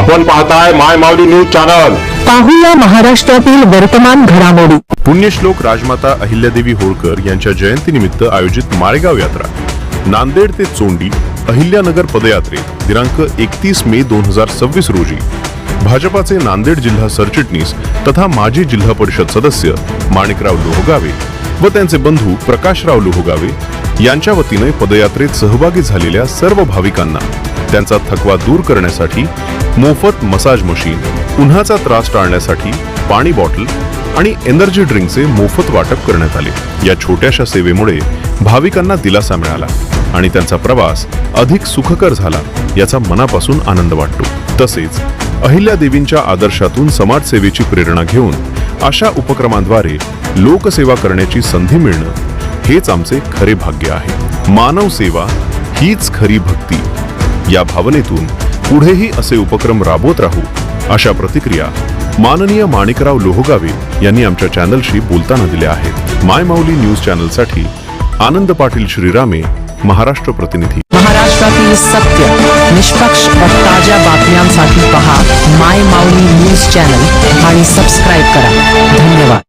आपण पाहताय माय माऊली news channel. पाहूया महाराष्ट्रातील वर्तमान घडामोडी। पुण्यश्लोक राजमाता अहिल्यादेवी होळकर यांच्या जयंतीनिमित्त आयोजित माळेगाव यात्रा नांदेड ते चोंडी अहिल्यानगर पदयात्रेत दिनांक 31 मे 2026 रोजी भाजपाचे नांदेड जिल्हा सरचिटणीस तथा माजी जिल्हा परिषद सदस्य माणिकराव लोहगावे व त्यांचे बंधू प्रकाशराव लोहगावे यांच्या वतीने पदयात्रेत सहभागी झालेल्या सर्व भाविकांना त्यांचा थकवा दूर करण्यासाठी मोफत मसाज मशीन, उन्हाचा त्रास टाळण्यासाठी पाणी बॉटल आणि एनर्जी ड्रिंकचे मोफत वाटप करण्यात आले। या छोट्याशा सेवेमुळे भाविकांना दिलासा मिळाला आणि त्यांचा प्रवास अधिक सुखकर झाला याचा मनापासून आनंद वाटतो। तसेच अहिल्यादेवींच्या आदर्शातून समाजसेवेची प्रेरणा घेऊन अशा उपक्रमांद्वारे लोकसेवा करण्याची संधी मिळणं हेच आमचे खरे भाग्य आहे। मानव सेवा हीच खरी भक्ती या भावनेतून पुढेही असे उपक्रम राबवत राहू अशा प्रतिक्रिया माननीय माणिकराव लोहगावे यांनी आमच्या चॅनलशी बोलताना दिल्या आहेत। माय माऊली न्यूज चॅनलसाठी आनंद पाटील श्रीरामे, महाराष्ट्र प्रतिनिधी। महाराष्ट्रातील सत्य, निष्पक्ष व ताज्या बातम्यांसाठी पहा माय माऊली न्यूज चॅनल आणि सबस्क्राइब करा। धन्यवाद।